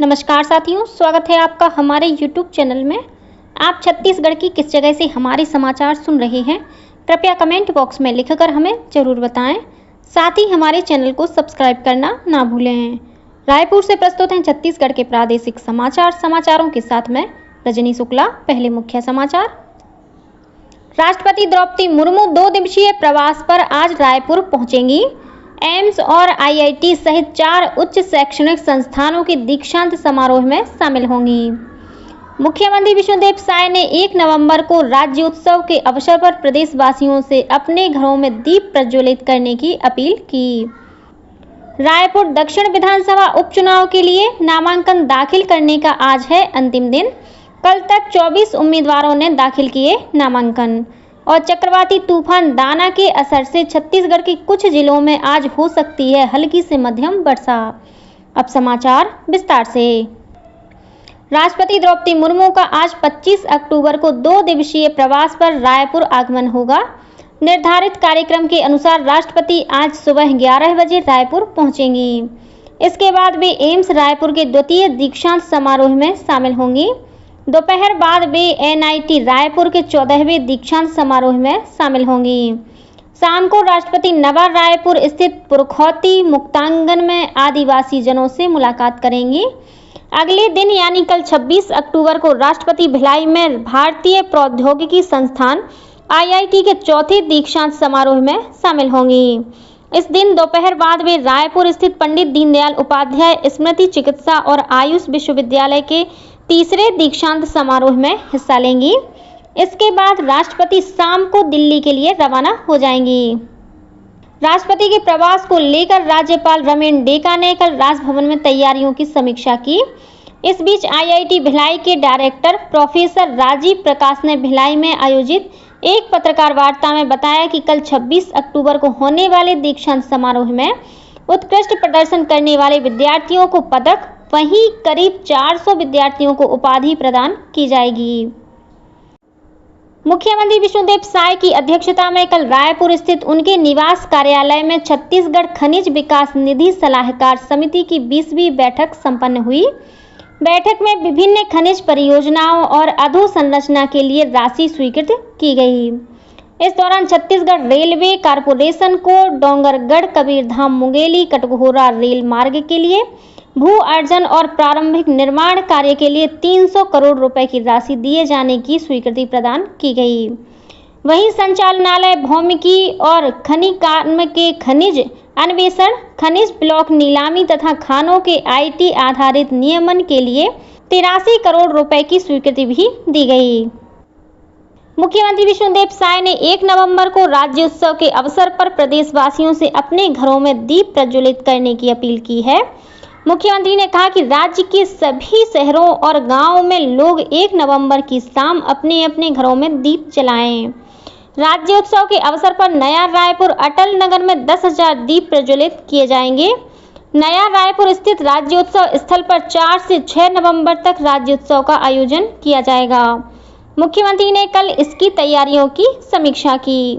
नमस्कार साथियों, स्वागत है आपका हमारे YouTube चैनल में। आप छत्तीसगढ़ की किस जगह से हमारे समाचार सुन रहे हैं, कृपया कमेंट बॉक्स में लिखकर हमें ज़रूर बताएं। साथ ही हमारे चैनल को सब्सक्राइब करना ना भूलें। रायपुर से प्रस्तुत हैं छत्तीसगढ़ के प्रादेशिक समाचारों के साथ मैं रजनी शुक्ला। पहले मुख्य समाचार। राष्ट्रपति द्रौपदी मुर्मू 2 दिवसीय प्रवास पर आज रायपुर पहुंचेंगी। एम्स और आईआईटी सहित 4 उच्च शैक्षणिक संस्थानों के दीक्षांत समारोह में शामिल होंगी। मुख्यमंत्री विष्णुदेव साय ने 1 नवंबर को राज्योत्सव के अवसर पर प्रदेशवासियों से अपने घरों में दीप प्रज्वलित करने की अपील की। रायपुर दक्षिण विधानसभा उपचुनाव के लिए नामांकन दाखिल करने का आज है अंतिम दिन। कल तक 24 उम्मीदवारों ने दाखिल किए नामांकन। और चक्रवाती तूफान दाना के असर से छत्तीसगढ़ के कुछ जिलों में आज हो सकती है हल्की से मध्यम वर्षा। अब समाचार विस्तार से। राष्ट्रपति द्रौपदी मुर्मू का आज 25 अक्टूबर को 2 दिवसीय प्रवास पर रायपुर आगमन होगा। निर्धारित कार्यक्रम के अनुसार राष्ट्रपति आज सुबह 11 बजे रायपुर पहुंचेंगी। इसके बाद वे एम्स रायपुर के द्वितीय दीक्षांत समारोह में शामिल होंगी। दोपहर बाद वे एनआईटी रायपुर के 14वें दीक्षांत समारोह में शामिल होंगी। शाम को राष्ट्रपति नवा रायपुर स्थित पुरखौती मुक्तांगन में आदिवासी जनों से मुलाकात करेंगी। अगले दिन यानी कल 26 अक्टूबर को राष्ट्रपति भिलाई में भारतीय प्रौद्योगिकी संस्थान आईआईटी के 4थे दीक्षांत समारोह में शामिल होंगी। इस दिन दोपहर बाद वे रायपुर स्थित पंडित दीनदयाल उपाध्याय स्मृति चिकित्सा और आयुष विश्वविद्यालय के 3रे दीक्षांत समारोह में हिस्सा लेंगी। इसके बाद राष्ट्रपति शाम को दिल्ली के लिए रवाना हो जाएंगी। राष्ट्रपति के प्रवास को लेकर राज्यपाल रमेन डेका ने कल राजभवन में तैयारियों की समीक्षा की। इस बीच आईआईटी भिलाई के डायरेक्टर प्रोफेसर राजीव प्रकाश ने भिलाई में आयोजित एक पत्रकार वार्ता में बताया कि कल 26 अक्टूबर को होने वाले दीक्षांत समारोह में उत्कृष्ट प्रदर्शन करने वाले विद्यार्थियों को पदक, वहीं करीब 400 विद्यार्थियों को उपाधि प्रदान की जाएगी। मुख्यमंत्री विष्णुदेव साय की अध्यक्षता में कल रायपुर स्थित उनके निवास कार्यालय में छत्तीसगढ़ खनिज विकास निधि सलाहकार समिति की 20वीं बैठक संपन्न हुई। बैठक में विभिन्न खनिज परियोजनाओं और अधोसंरचना के लिए राशि स्वीकृत की गई। इस दौरान छत्तीसगढ़ रेलवे कॉरपोरेशन को डोंगरगढ़ कबीरधाम मुंगेली कटघोरा रेल मार्ग के लिए भू अर्जन और प्रारंभिक निर्माण कार्य के लिए 300 करोड़ रुपए की राशि दिए जाने की स्वीकृति प्रदान की गई। वहीं संचालनालय भौमिकी और खनिकार्म के खनिज अन्वेषण, खनिज ब्लॉक नीलामी तथा खानों के आईटी आधारित नियमन के लिए 83 करोड़ रुपए की स्वीकृति भी दी गई। मुख्यमंत्री विष्णुदेव साय ने 1 नवंबर को राज्योत्सव के अवसर पर प्रदेशवासियों से अपने घरों में दीप प्रज्वलित करने की अपील की है। मुख्यमंत्री ने कहा कि राज्य के सभी शहरों और गांवों में लोग 1 नवंबर की शाम अपने अपने घरों में दीप जलाएं। राज्योत्सव के अवसर पर नया रायपुर अटल नगर में 10,000 दीप प्रज्वलित किए जाएंगे। नया रायपुर स्थित राज्योत्सव स्थल पर 4 से 6 नवंबर तक राज्योत्सव का आयोजन किया जाएगा। मुख्यमंत्री ने कल इसकी तैयारियों की समीक्षा की।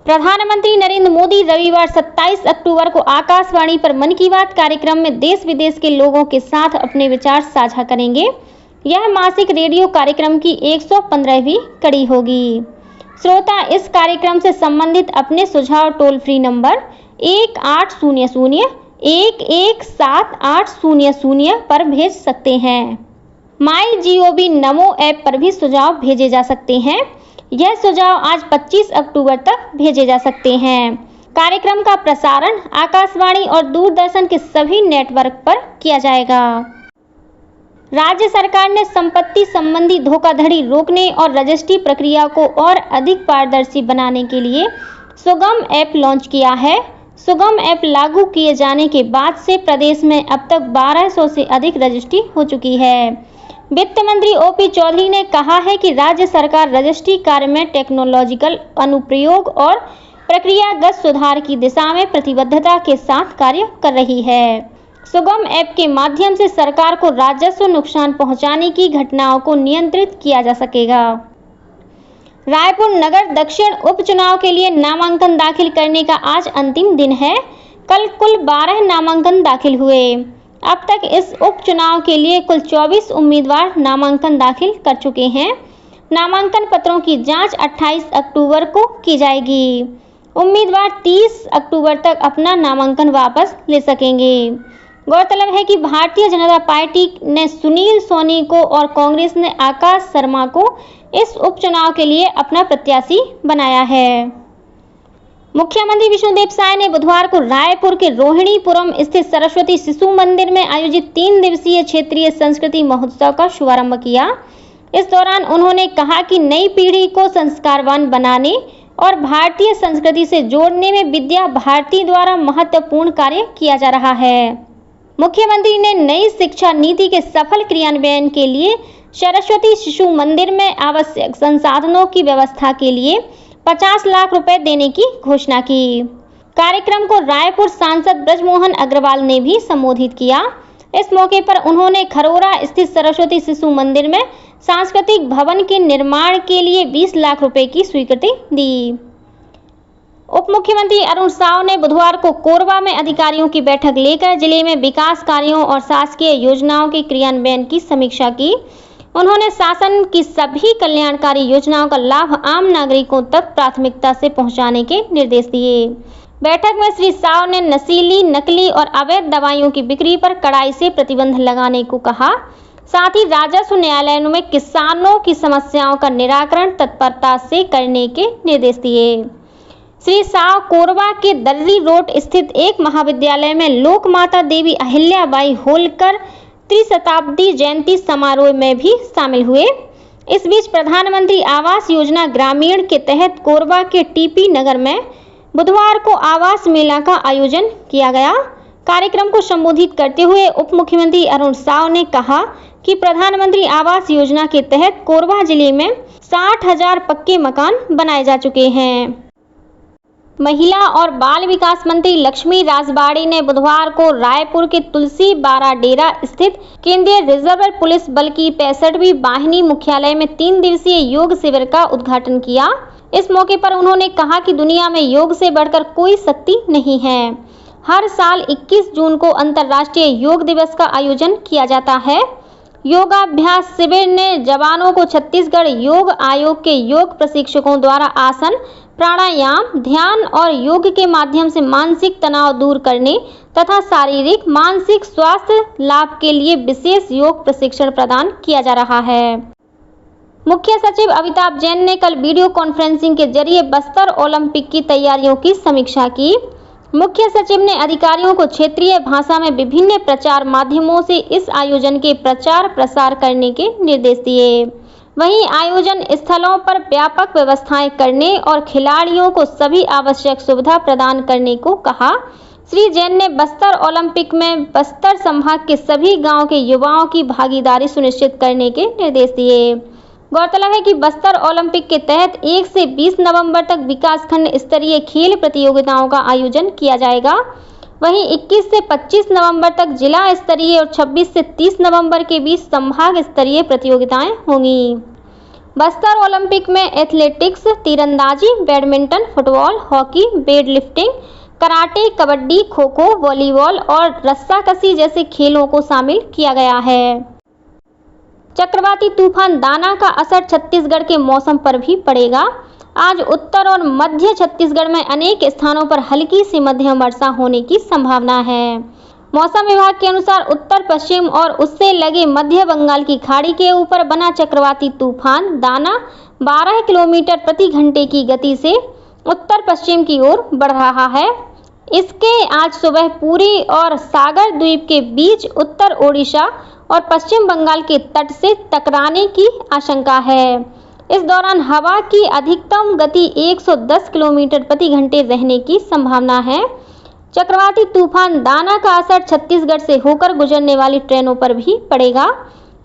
प्रधानमंत्री नरेंद्र मोदी रविवार 27 अक्टूबर को आकाशवाणी पर मन की बात कार्यक्रम में देश विदेश के लोगों के साथ अपने विचार साझा करेंगे। यह मासिक रेडियो कार्यक्रम की 115वीं कड़ी होगी। श्रोता इस कार्यक्रम से संबंधित अपने सुझाव टोल फ्री नंबर 1800-117800 पर भेज सकते हैं। MyGov नमो ऐप पर भी सुझाव भेजे जा सकते हैं। यह सुझाव आज 25 अक्टूबर तक भेजे जा सकते हैं। कार्यक्रम का प्रसारण आकाशवाणी और दूरदर्शन के सभी नेटवर्क पर किया जाएगा। राज्य सरकार ने संपत्ति संबंधी धोखाधड़ी रोकने और रजिस्ट्री प्रक्रिया को और अधिक पारदर्शी बनाने के लिए सुगम ऐप लॉन्च किया है। सुगम ऐप लागू किए जाने के बाद से प्रदेश में अब तक 1200 से अधिक रजिस्ट्री हो चुकी है। वित्त मंत्री ओपी चौधरी ने कहा है कि राज्य सरकार रजिस्ट्री कार्य में टेक्नोलॉजिकल अनुप्रयोग और प्रक्रियागत सुधार की दिशा में प्रतिबद्धता के साथ कार्य कर रही है। सुगम ऐप के माध्यम से सरकार को राजस्व नुकसान पहुंचाने की घटनाओं को नियंत्रित किया जा सकेगा। रायपुर नगर दक्षिण उपचुनाव के लिए नामांकन दाखिल करने का आज अंतिम दिन है। कल कुल 12 नामांकन दाखिल हुए। अब तक इस उपचुनाव के लिए कुल 24 उम्मीदवार नामांकन दाखिल कर चुके हैं। नामांकन पत्रों की जांच 28 अक्टूबर को की जाएगी। उम्मीदवार 30 अक्टूबर तक अपना नामांकन वापस ले सकेंगे। गौरतलब है कि भारतीय जनता पार्टी ने सुनील सोनी को और कांग्रेस ने आकाश शर्मा को इस उपचुनाव के लिए अपना प्रत्याशी बनाया है। मुख्यमंत्री विष्णुदेव साय ने बुधवार को रायपुर के रोहिणीपुरम स्थित सरस्वती शिशु मंदिर में आयोजित 3 दिवसीय क्षेत्रीय संस्कृति महोत्सव का शुभारंभ किया। इस दौरान उन्होंने कहा कि नई पीढ़ी को संस्कारवान बनाने और भारतीय संस्कृति से जोड़ने में विद्या भारती द्वारा महत्वपूर्ण कार्य किया जा रहा है। मुख्यमंत्री ने नई शिक्षा नीति के सफल क्रियान्वयन के लिए सरस्वती शिशु मंदिर में आवश्यक संसाधनों की व्यवस्था के लिए 50 लाख रुपए देने की घोषणा की। कार्यक्रम को रायपुर सांसद ब्रजमोहन अग्रवाल ने भी संबोधित किया। इस मौके पर उन्होंने खरोरा स्थित सरस्वती शिशु मंदिर में सांस्कृतिक भवन के निर्माण के लिए 20 लाख रुपए की स्वीकृति दी। उप मुख्यमंत्री अरुण साव ने बुधवार को कोरबा में अधिकारियों की बैठक लेकर जिले में विकास कार्यों और शासकीय योजनाओं के क्रियान्वयन की समीक्षा की। उन्होंने शासन की सभी कल्याणकारी योजनाओं का लाभ आम नागरिकों तक प्राथमिकता से पहुंचाने के निर्देश दिए। बैठक में श्री साव ने नशीली, नकली और अवैध दवाइयों की बिक्री पर कड़ाई से प्रतिबंध लगाने को कहा। साथ ही राजस्व न्यायालयों में किसानों की समस्याओं का निराकरण तत्परता से करने के निर्देश दिए। श्री साव कोरबा के दर्री रोड स्थित एक महाविद्यालय में लोक माता देवी अहिल्याबाई होलकर त्रिशताब्दी जयंती समारोह में भी शामिल हुए। इस बीच प्रधानमंत्री आवास योजना ग्रामीण के तहत कोरबा के टीपी नगर में बुधवार को आवास मेला का आयोजन किया गया। कार्यक्रम को संबोधित करते हुए उप मुख्यमंत्री अरुण साव ने कहा कि प्रधानमंत्री आवास योजना के तहत कोरबा जिले में 60,000 पक्के मकान बनाए जा चुके हैं। महिला और बाल विकास मंत्री लक्ष्मी राजबाड़ी ने बुधवार को रायपुर के तुलसी बारा डेरा स्थित केंद्रीय रिजर्व पुलिस बल की 65वीं वाहिनी मुख्यालय में 3 दिवसीय योग शिविर का उद्घाटन किया। इस मौके पर उन्होंने कहा कि दुनिया में योग से बढ़कर कोई शक्ति नहीं है। हर साल 21 जून को अंतर्राष्ट्रीय योग दिवस का आयोजन किया जाता है। योगाभ्यास शिविर ने जवानों को छत्तीसगढ़ योग आयोग के योग प्रशिक्षकों द्वारा आसन, प्राणायाम, ध्यान और योग के माध्यम से मानसिक तनाव दूर करने तथा शारीरिक मानसिक स्वास्थ्य लाभ के लिए विशेष योग प्रशिक्षण प्रदान किया जा रहा है। मुख्य सचिव अमिताभ जैन ने कल वीडियो कॉन्फ्रेंसिंग के जरिए बस्तर ओलंपिक की तैयारियों की समीक्षा की। मुख्य सचिव ने अधिकारियों को क्षेत्रीय भाषा में विभिन्न प्रचार माध्यमों से इस आयोजन के प्रचार प्रसार करने के निर्देश दिए। वहीं आयोजन स्थलों पर व्यापक व्यवस्थाएं करने और खिलाड़ियों को सभी आवश्यक सुविधा प्रदान करने को कहा। श्री जैन ने बस्तर ओलंपिक में बस्तर संभाग के सभी गांव के युवाओं की भागीदारी सुनिश्चित करने के निर्देश दिए। गौरतलब है कि बस्तर ओलंपिक के तहत 1 से 20 नवंबर तक विकासखंड स्तरीय खेल प्रतियोगिताओं का आयोजन किया जाएगा। वहीं 21 से 25 नवंबर तक जिला स्तरीय और 26 से 30 नवंबर के बीच संभाग स्तरीय प्रतियोगिताएं होंगी। बस्तर ओलंपिक में एथलेटिक्स, तीरंदाजी, badminton, football, hockey, weightlifting, karate, kabaddi, kho kho, volleyball और रस्साकशी जैसे खेलों को शामिल किया गया है। चक्रवाती तूफान दाना का असर छत्तीसगढ़ के मौसम पर भी पड़ेगा। आज उत्तर और मध्य छत्तीसगढ़ में अनेक स्थानों पर हल्की से मध्यम वर्षा होने की संभावना है। मौसम विभाग के अनुसार उत्तर पश्चिम और उससे लगे मध्य बंगाल की खाड़ी के ऊपर बना चक्रवाती तूफान दाना 12 किलोमीटर प्रति घंटे की गति से उत्तर पश्चिम की ओर बढ़ रहा है। इसके आज सुबह पुरी और सागर द्वीप के बीच उत्तर ओडिशा और पश्चिम बंगाल के तट से टकराने की आशंका है। इस दौरान हवा की अधिकतम गति 110 किलोमीटर प्रति घंटे रहने की संभावना है। चक्रवाती तूफान दाना का असर छत्तीसगढ़ से होकर गुजरने वाली ट्रेनों पर भी पड़ेगा।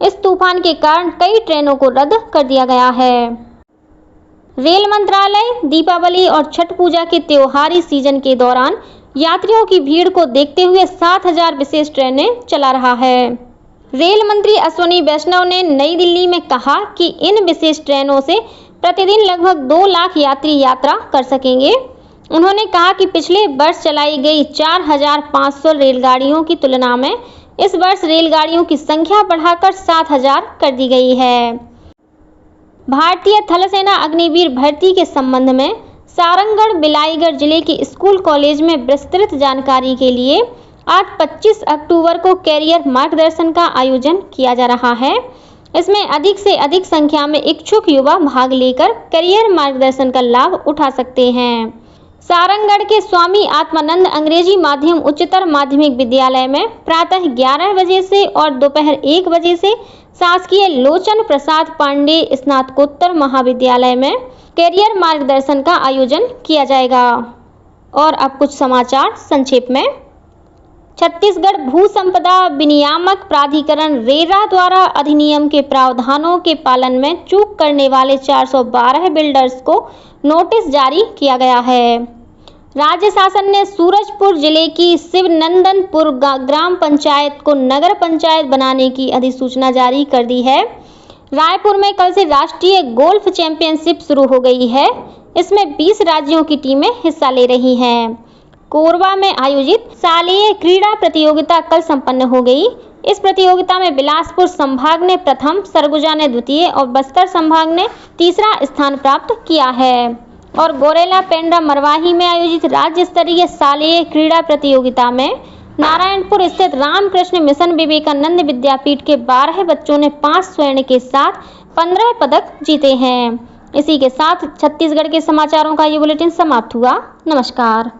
इस तूफान के कारण कई ट्रेनों को रद्द कर दिया गया है। रेल मंत्रालय दीपावली और छठ पूजा के त्योहारी सीजन के दौरान यात्रियों की भीड़ को देखते हुए 7,000 विशेष ट्रेनें चला रहा है। रेल मंत्री अश्विनी वैष्णव ने नई दिल्ली में कहा कि इन विशेष ट्रेनों से प्रतिदिन लगभग 2 लाख यात्री यात्रा कर सकेंगे। उन्होंने कहा कि पिछले वर्ष चलाई गई 4,500 रेलगाड़ियों की तुलना में इस वर्ष रेलगाड़ियों की संख्या बढ़ाकर 7,000 कर दी गई है। भारतीय थल सेना अग्निवीर भर्ती के संबंध में सारंगढ़ बिलाईगढ़ जिले के स्कूल कॉलेज में विस्तृत जानकारी के लिए आज 25 अक्टूबर को कैरियर मार्गदर्शन का आयोजन किया जा रहा है। इसमें अधिक से अधिक संख्या में इच्छुक युवा भाग लेकर करियर मार्गदर्शन का लाभ उठा सकते हैं। सारंगढ़ के स्वामी आत्मानंद अंग्रेजी माध्यम उच्चतर माध्यमिक विद्यालय में प्रातः 11 बजे से और दोपहर 1 बजे से शासकीय लोचन प्रसाद पांडे स्नातकोत्तर महाविद्यालय में कैरियर मार्गदर्शन का आयोजन किया जाएगा। और अब कुछ समाचार संक्षेप में। छत्तीसगढ़ भू संपदा विनियामक प्राधिकरण रेरा द्वारा अधिनियम के प्रावधानों के पालन में चूक करने वाले 412 बिल्डर्स को नोटिस जारी किया गया है। राज्य शासन ने सूरजपुर जिले की शिवनंदनपुर ग्राम पंचायत को नगर पंचायत बनाने की अधिसूचना जारी कर दी है। रायपुर में कल से राष्ट्रीय गोल्फ चैंपियनशिप शुरू हो गई है। इसमें 20 राज्यों की टीमें हिस्सा ले रही हैं। कोरबा में आयोजित शालेय क्रीड़ा प्रतियोगिता कल संपन्न हो गई। इस प्रतियोगिता में बिलासपुर संभाग ने प्रथम, सरगुजा ने द्वितीय और बस्तर संभाग ने तीसरा स्थान प्राप्त किया है। और गोरेला पेंड्रा मरवाही में आयोजित राज्य स्तरीय शालेय क्रीड़ा प्रतियोगिता में नारायणपुर स्थित रामकृष्ण मिशन विवेकानंद विद्यापीठ के 12 बच्चों ने 5 स्वर्ण के साथ 15 पदक जीते हैं। इसी के साथ छत्तीसगढ़ के समाचारों का ये बुलेटिन समाप्त हुआ। नमस्कार।